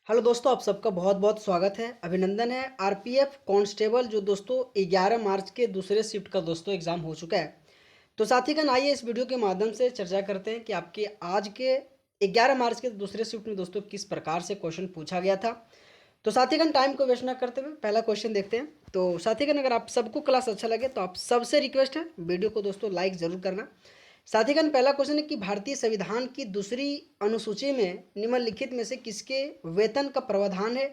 Hello दोस्तों, आप सबका बहुत बहुत स्वागत है, अभिनंदन है। आरपीएफ कांस्टेबल जो दोस्तों 11 मार्च के दूसरे शिफ्ट का दोस्तों एग्ज़ाम हो चुका है। तो साथीगण, आइए इस वीडियो के माध्यम से चर्चा करते हैं कि आपके आज के 11 मार्च के दूसरे शिफ्ट में दोस्तों किस प्रकार से क्वेश्चन पूछा गया था। तो साथीगण, टाइम को वेस्ट ना करते हुए पहला क्वेश्चन देखते हैं। तो साथीगण, अगर आप सबको क्लास अच्छा लगे तो आप सबसे रिक्वेस्ट है वीडियो को दोस्तों लाइक ज़रूर करना। साथीगण, पहला क्वेश्चन है कि भारतीय संविधान की दूसरी अनुसूची में निम्नलिखित में से किसके वेतन का प्रावधान है।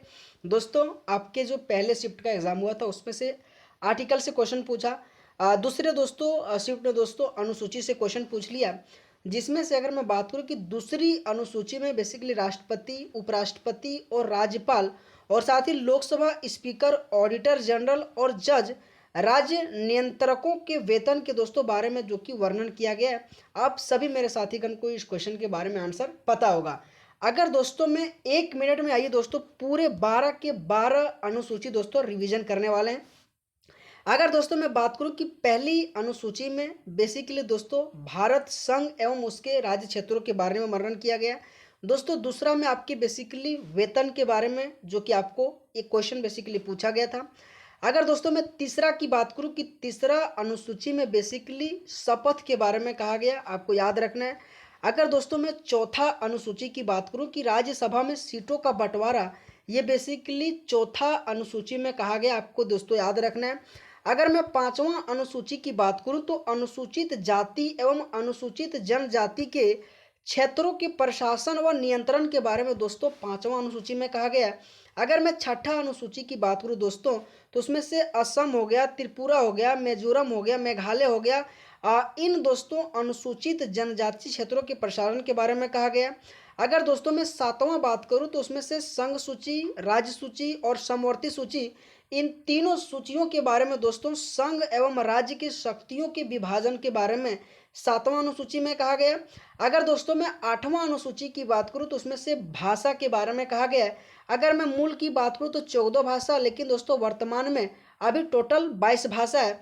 दोस्तों, आपके जो पहले शिफ्ट का एग्जाम हुआ था उसमें से आर्टिकल से क्वेश्चन पूछा। दूसरे दोस्तों शिफ्ट में दोस्तों अनुसूची से क्वेश्चन पूछ लिया, जिसमें से अगर मैं बात करूं कि दूसरी अनुसूची में बेसिकली राष्ट्रपति, उपराष्ट्रपति और राज्यपाल और साथ ही लोकसभा स्पीकर, ऑडिटर जनरल और जज, राज्य नियंत्रकों के वेतन के दोस्तों बारे में जो कि वर्णन किया गया है। आप सभी मेरे साथीगण को इस क्वेश्चन के बारे में आंसर पता होगा। अगर दोस्तों मैं 1 मिनट में, आइए दोस्तों पूरे 12 के 12 अनुसूची दोस्तों रिवीजन करने वाले हैं। अगर दोस्तों मैं बात करूं कि पहली अनुसूची में बेसिकली दोस्तों भारत संघ एवं उसके राज्य क्षेत्रों के बारे में वर्णन किया गया है। दोस्तों दूसरा में आपके बेसिकली वेतन के बारे में जो कि आपको एक क्वेश्चन बेसिकली पूछा गया था। अगर दोस्तों मैं तीसरा की बात करूं कि तीसरा अनुसूची में बेसिकली शपथ के बारे में कहा गया, आपको याद रखना है। अगर दोस्तों मैं चौथा अनुसूची की बात करूं कि राज्यसभा में सीटों का बंटवारा, ये बेसिकली चौथा अनुसूची में कहा गया, आपको दोस्तों याद रखना है। अगर मैं पांचवां अनुसूची की बात करूं तो अनुसूचित जाति एवं अनुसूचित जनजाति के क्षेत्रों के प्रशासन व नियंत्रण के बारे में दोस्तों पांचवां अनुसूची में कहा गया है। अगर मैं छठा अनुसूची की बात करूं दोस्तों तो उसमें से असम हो गया, त्रिपुरा हो गया, मिजोरम हो गया, मेघालय हो गया, इन दोस्तों अनुसूचित जनजाति क्षेत्रों के प्रसारण के बारे में कहा गया। अगर दोस्तों मैं सातवां बात करूं तो उसमें से संघ सूची, राज्य सूची और समवर्ती सूची, इन तीनों सूचियों के बारे में दोस्तों संघ एवं राज्य की शक्तियों के विभाजन के बारे में सातवां अनुसूची में कहा गया। अगर दोस्तों मैं आठवां अनुसूची की बात करूं तो उसमें से भाषा के बारे में कहा गया है। अगर मैं मूल की बात करूं तो 14 भाषा, लेकिन दोस्तों वर्तमान में अभी टोटल 22 भाषा है।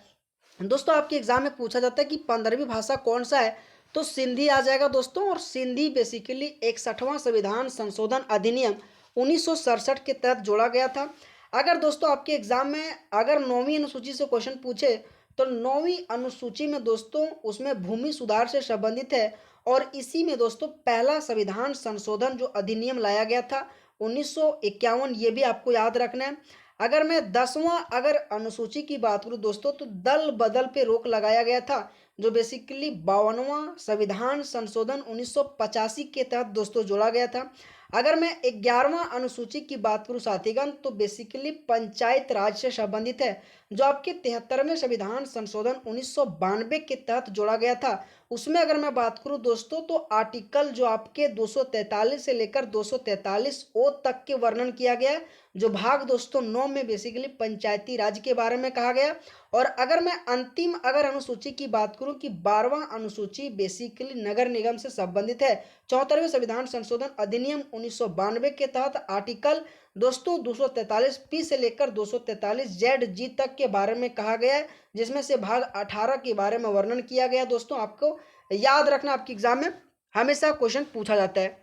दोस्तों आपके एग्जाम में पूछा जाता है कि 15वीं भाषा कौन सा है, तो सिंधी आ जाएगा दोस्तों। और सिंधी बेसिकली 61वां संविधान संशोधन अधिनियम 1967 के तहत जोड़ा गया था। अगर दोस्तों आपके एग्जाम में अगर 9वीं अनुसूची से क्वेश्चन पूछे तो 9वीं अनुसूची में दोस्तों उसमें भूमि सुधार से संबंधित है। और इसी में दोस्तों पहला संविधान संशोधन जो अधिनियम लाया गया था 1951, ये भी आपको याद रखना है। अगर मैं 10वां अगर अनुसूची की बात करूं दोस्तों तो दल बदल पे रोक लगाया गया था, जो बेसिकली 52वां संविधान संशोधन 1985 के तहत दोस्तों जोड़ा गया था। अगर मैं 11वां अनुसूची की बात करूं साथीगण तो बेसिकली पंचायत राज से संबंधित है, जो आपके 73वें संविधान संशोधन 1992 के तहत जोड़ा गया था। उसमें अगर मैं बात करूं दोस्तों तो आर्टिकल जो आपके 243 से लेकर 243 ओ तक के वर्णन किया गया है, जो भाग दोस्तों 9 में बेसिकली पंचायती राज के बारे में कहा गया। और अगर मैं अंतिम अगर अनुसूची की बात करूं कि 12वां अनुसूची बेसिकली नगर निगम से संबंधित है। 74वें संविधान संशोधन अधिनियम 1992 के तहत आर्टिकल दोस्तों 243 पी से लेकर 243 जेड जी तक के बारे में कहा गया है, जिसमें से भाग 18 के बारे में वर्णन किया गया। दोस्तों आपको याद रखना, आपके एग्जाम में हमेशा क्वेश्चन पूछा जाता है।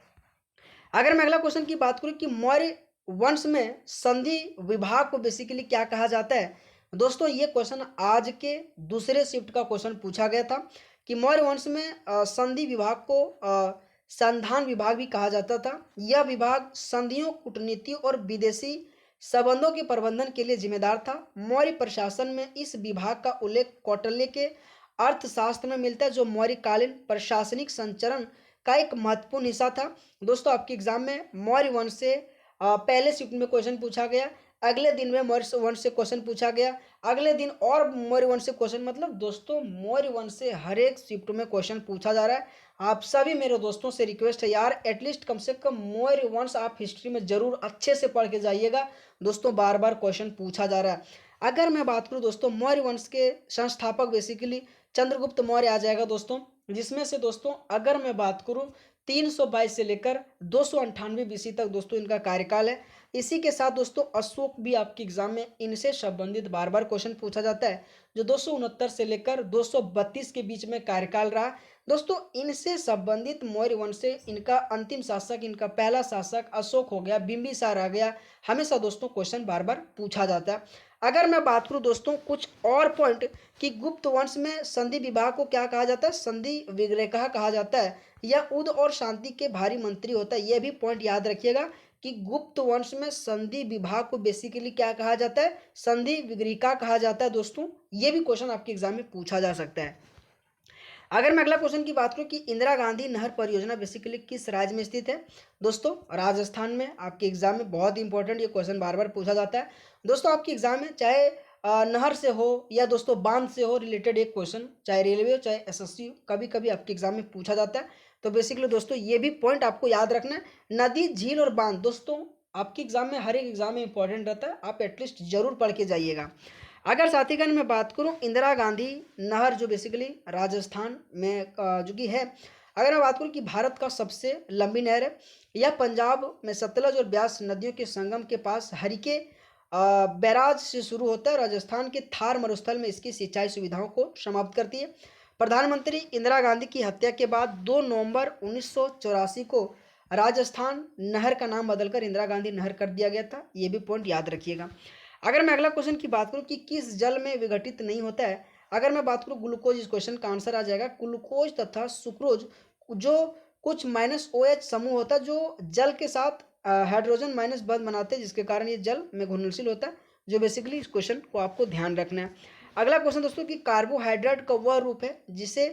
अगर मैं अगला क्वेश्चन की बात करूं कि मौर्य वंश में संधि विभाग को बेसिकली क्या कहा जाता है, दोस्तों ये क्वेश्चन आज के दूसरे शिफ्ट का क्वेश्चन पूछा गया था कि मौर्य वंश में संधि विभाग को संधान विभाग भी कहा जाता था। यह विभाग संधियों, कूटनीति और विदेशी संबंधों के प्रबंधन के लिए जिम्मेदार था। मौर्य प्रशासन में इस विभाग का उल्लेख कौटिल्य के अर्थशास्त्र में मिलता है, जो मौर्यकालीन प्रशासनिक संचरण का एक महत्वपूर्ण हिस्सा था। दोस्तों आपके एग्जाम में मौर्य वंश से पहले शिफ्ट में क्वेश्चन पूछा गया, अगले दिन में मौर्य वंश से क्वेश्चन पूछा गया, अगले दिन और मौर्य वंश से क्वेश्चन, मतलब दोस्तों मौर्य वंश से हर एक शिफ्ट में क्वेश्चन पूछा जा रहा है। आप सभी मेरे दोस्तों से रिक्वेस्ट है यार, एटलीस्ट कम से कम मौर्य वंश आप हिस्ट्री में जरूर अच्छे से पढ़ के जाइएगा। दोस्तों बार बार क्वेश्चन पूछा जा रहा है। अगर मैं बात करूं दोस्तों मौर्य वंश के संस्थापक बेसिकली चंद्रगुप्त मौर्य आ जाएगा दोस्तों, जिसमें से दोस्तों अगर मैं बात करूं 322 से लेकर 298 बीसी तक दोस्तों इनका कार्यकाल है। इसी के साथ दोस्तों अशोक भी आपके एग्जाम में इनसे संबंधित बार बार क्वेश्चन पूछा जाता है, जो 269 से लेकर 232 के बीच में कार्यकाल रहा। दोस्तों इनसे संबंधित मौर्य वंश से इनका अंतिम शासक, इनका पहला शासक अशोक हो गया, बिंबिसार आ गया, हमेशा दोस्तों क्वेश्चन बार बार पूछा जाता है। अगर मैं बात करूं दोस्तों कुछ और पॉइंट कि गुप्त वंश में संधि विवाह को क्या कहा जाता है, संधि विग्रह कहा जाता है, या उद और शांति के भारी मंत्री होता है। यह भी पॉइंट याद रखिएगा कि गुप्त वंश में संधि विवाह को बेसिकली क्या कहा जाता है, संधि विग्रह कहा जाता है। दोस्तों ये भी क्वेश्चन आपके एग्जाम में पूछा जा सकता है। अगर मैं अगला क्वेश्चन की बात करूं कि इंदिरा गांधी नहर परियोजना बेसिकली किस राज्य में स्थित है, दोस्तों राजस्थान में। आपके एग्जाम में बहुत इंपॉर्टेंट ये क्वेश्चन बार बार पूछा जाता है। दोस्तों आपके एग्जाम में चाहे नहर से हो या दोस्तों बांध से हो रिलेटेड एक क्वेश्चन, चाहे रेलवे हो चाहे एसएससी हो, कभी कभी आपके एग्जाम में पूछा जाता है। तो बेसिकली दोस्तों ये भी पॉइंट आपको याद रखना है। नदी, झील और बांध दोस्तों आपके एग्जाम में, हर एक एग्जाम में इंपॉर्टेंट रहता है, आप एटलीस्ट जरूर पढ़ के जाइएगा। अगर साथीगण मैं बात करूं इंदिरा गांधी नहर जो बेसिकली राजस्थान में जो कि है, अगर मैं बात करूं कि भारत का सबसे लंबी नहर है, यह पंजाब में सतलज और ब्यास नदियों के संगम के पास हरिके बैराज से शुरू होता है। राजस्थान के थार मरुस्थल में इसकी सिंचाई सुविधाओं को समाप्त करती है। प्रधानमंत्री इंदिरा गांधी की हत्या के बाद 2 नवंबर 1984 को राजस्थान नहर का नाम बदलकर इंदिरा गांधी नहर कर दिया गया था। ये भी पॉइंट याद रखिएगा। अगर मैं अगला क्वेश्चन की बात करूं कि किस जल में विघटित नहीं होता है, अगर मैं बात करूं ग्लूकोज, इस क्वेश्चन का आंसर आ जाएगा ग्लूकोज तथा सुक्रोज, जो कुछ माइनस ओ एच समूह होता है जो जल के साथ हाइड्रोजन माइनस बंध बनाते हैं, जिसके कारण ये जल में घुलनशील होता है। जो बेसिकली इस क्वेश्चन को आपको ध्यान रखना है। अगला क्वेश्चन दोस्तों कि कार्बोहाइड्रेट का वह रूप है जिसे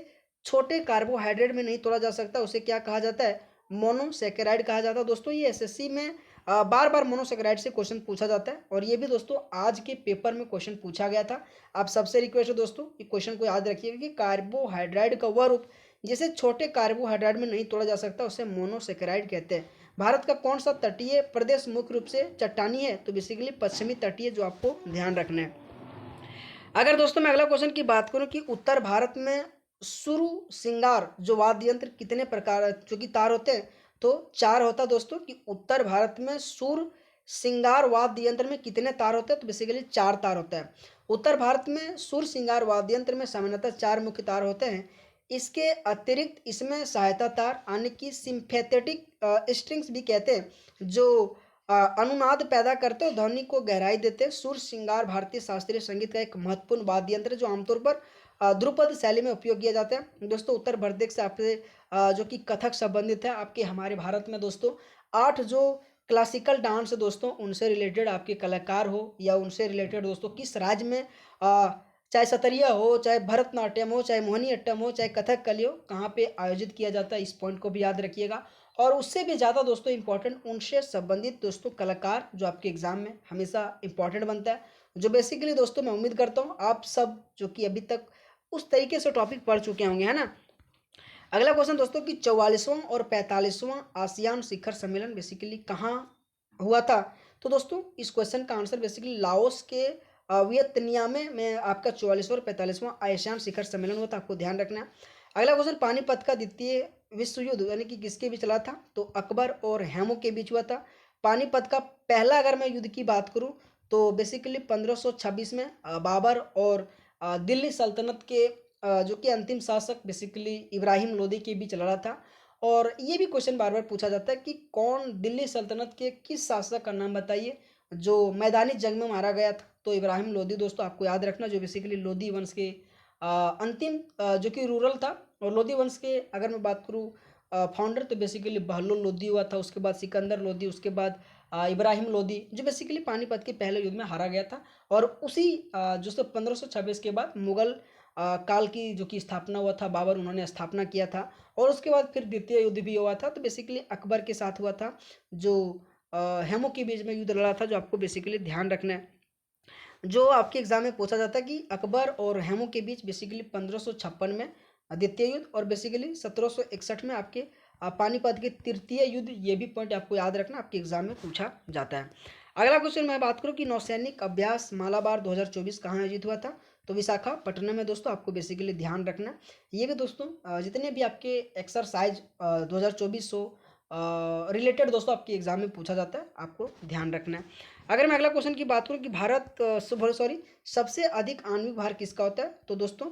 छोटे कार्बोहाइड्रेट में नहीं तोड़ा जा सकता, उसे क्या कहा जाता है, मोनोसेकेराइड कहा जाता है। दोस्तों ये एसएससी में बार बार मोनोसेकेराइड से क्वेश्चन पूछा जाता है, और ये भी दोस्तों आज के पेपर में क्वेश्चन पूछा गया था। आप सबसे रिक्वेस्ट है दोस्तों कि क्वेश्चन को याद रखिएगा कि कार्बोहाइड्रेट का वह रूप जिसे छोटे कार्बोहाइड्रेट में नहीं तोड़ा जा सकता उसे मोनोसेकेराइड कहते हैं। भारत का कौन सा तटीय प्रदेश मुख्य रूप से चट्टानी है, तो बेसिकली पश्चिमी तटीय, जो आपको ध्यान रखना है। अगर दोस्तों मैं अगला क्वेश्चन की बात करूं कि उत्तर भारत में सुरु सिंगार जो वाद्य यंत्र कितने प्रकार जो कि तार होते हैं, तो 4 होता है दोस्तों। कि उत्तर भारत में सुर सिंगार वाद्य यंत्र में कितने तार होते हैं, तो बेसिकली 4 तार होता है। उत्तर भारत में सुर सिंगार वाद्य यंत्र में सामान्यतः 4 मुख्य तार होते हैं। इसके अतिरिक्त इसमें सहायता तार यानी कि सिंपैथेटिक स्ट्रिंग्स भी कहते हैं, जो अनुनाद पैदा करते और ध्वनि को गहराई देते। सुर श्रृंगार भारतीय शास्त्रीय संगीत का एक महत्वपूर्ण वाद्य यंत्र है जो आमतौर पर ध्रुपद शैली में उपयोग किया जाता है। दोस्तों उत्तर प्रदेश से आपसे जो कि कथक संबंधित है, आपके हमारे भारत में दोस्तों 8 जो क्लासिकल डांस है दोस्तों, उनसे रिलेटेड आपके कलाकार हो या उनसे रिलेटेड दोस्तों किस राज्य में चाहे सतरिया हो, चाहे भरतनाट्यम हो, चाहे मोहिनी अट्टम हो, चाहे कथकली हो, कहाँ पे आयोजित किया जाता है, इस पॉइंट को भी याद रखिएगा। और उससे भी ज़्यादा दोस्तों इंपॉर्टेंट उनसे संबंधित दोस्तों कलाकार जो आपके एग्जाम में हमेशा इंपॉर्टेंट बनता है, जो बेसिकली दोस्तों मैं उम्मीद करता हूँ आप सब जो कि अभी तक उस तरीके से टॉपिक पढ़ चुके होंगे, है ना। अगला क्वेश्चन दोस्तों कि 44वां और 45वां आसियान शिखर सम्मेलन बेसिकली कहाँ हुआ था, तो दोस्तों इस क्वेश्चन का आंसर बेसिकली लाओस के वियतनियामे में आपका 44वां और 45वां आसियान शिखर सम्मेलन हुआ था, आपको ध्यान रखना है। अगला क्वेश्चन पानीपत का द्वितीय विश्व युद्ध यानी कि किसके बीच चला था, तो अकबर और हेमू के बीच हुआ था। पानीपत का पहला अगर मैं युद्ध की बात करूं तो बेसिकली 1526 में बाबर और दिल्ली सल्तनत के जो कि अंतिम शासक बेसिकली इब्राहिम लोदी के बीच लड़ा था। और ये भी क्वेश्चन बार बार पूछा जाता है कि कौन दिल्ली सल्तनत के किस शासक का नाम बताइए जो मैदानी जंग में मारा गया था, तो इब्राहिम लोदी दोस्तों आपको याद रखना, जो बेसिकली लोदी वंश के अंतिम जो कि रूरल था। और लोदी वंश के अगर मैं बात करूँ फाउंडर, तो बेसिकली बहलोल लोदी हुआ था, उसके बाद सिकंदर लोदी, उसके बाद इब्राहिम लोदी, जो बेसिकली पानीपत के पहले युद्ध में हारा गया था। और उसी जो 1526 के बाद मुगल काल की जो कि स्थापना हुआ था, बाबर उन्होंने स्थापना किया था। और उसके बाद फिर द्वितीय युद्ध भी हुआ था, तो बेसिकली अकबर के साथ हुआ था, जो हेमू के बीच में युद्ध लड़ा था, जो आपको बेसिकली ध्यान रखना है। जो आपके एग्जाम में पूछा जाता है कि अकबर और हेमू के बीच बेसिकली 1556 में द्वितीय युद्ध और बेसिकली 1761 में आपके पानीपत के तृतीय युद्ध, ये भी पॉइंट आपको याद रखना, आपके एग्जाम में पूछा जाता है। अगला क्वेश्चन मैं बात करूं कि नौसैनिक अभ्यास मालाबार 2024 कहाँ आयोजित हुआ था, तो विशाखापट्टनम में दोस्तों, आपको बेसिकली ध्यान रखना। ये भी दोस्तों जितने भी आपके एक्सरसाइज 2024 हो रिलेटेड दोस्तों आपके एग्जाम में पूछा जाता है, आपको ध्यान रखना है। अगर मैं अगला क्वेश्चन की बात करूं कि सबसे अधिक आणविक भार किसका होता है, तो दोस्तों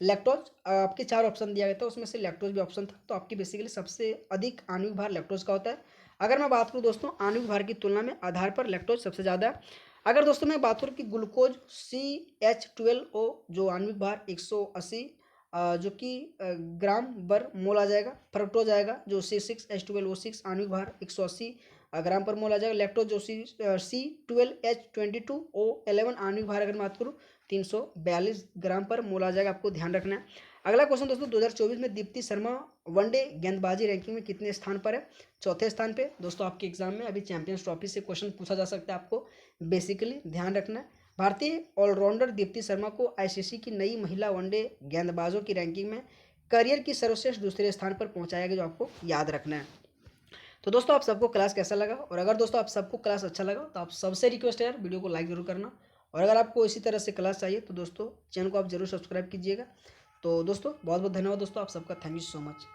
लैक्टोज, आपके 4 ऑप्शन दिया गया था, उसमें से लैक्टोज भी ऑप्शन था, तो आपकी बेसिकली सबसे अधिक आणविक भार लैक्टोज का होता है। अगर मैं बात करूँ दोस्तों आणविक भार की तुलना में आधार पर लैक्टोज सबसे ज़्यादा है। अगर दोस्तों मैं बात करूँ कि ग्लूकोज CH12O जो आणविक भार 180 जो कि ग्राम बर मोल आ जाएगा। फ्रक्टोज आएगा जो C6H12O6 आणविक भार 180 ग्राम पर मोल आ जाएगा। लैक्टोज जो C12H22O11 आणविक भार अगर बात करूँ 342 ग्राम पर मोल आ जाएगा, आपको ध्यान रखना है। अगला क्वेश्चन दोस्तों 2024 में दीप्ति शर्मा वनडे गेंदबाजी रैंकिंग में कितने स्थान पर है, चौथे स्थान पे। दोस्तों आपके एग्जाम में अभी चैंपियंस ट्रॉफी से क्वेश्चन पूछा जा सकता है, आपको बेसिकली ध्यान रखना है। भारतीय ऑलराउंडर दीप्ति शर्मा को आईसीसी की नई महिला वनडे गेंदबाजों की रैंकिंग में करियर की सर्वश्रेष्ठ दूसरे स्थान पर पहुंचाया गया, जो आपको याद रखना है। तो दोस्तों आप सबको क्लास कैसा लगा, और अगर दोस्तों आप सबको क्लास अच्छा लगा तो आप सबसे रिक्वेस्ट है यार वीडियो को लाइक जरूर करना, और अगर आपको इसी तरह से क्लास चाहिए तो दोस्तों चैनल को आप जरूर सब्सक्राइब कीजिएगा। तो दोस्तों बहुत बहुत धन्यवाद दोस्तों, आप सबका थैंक यू सो मच।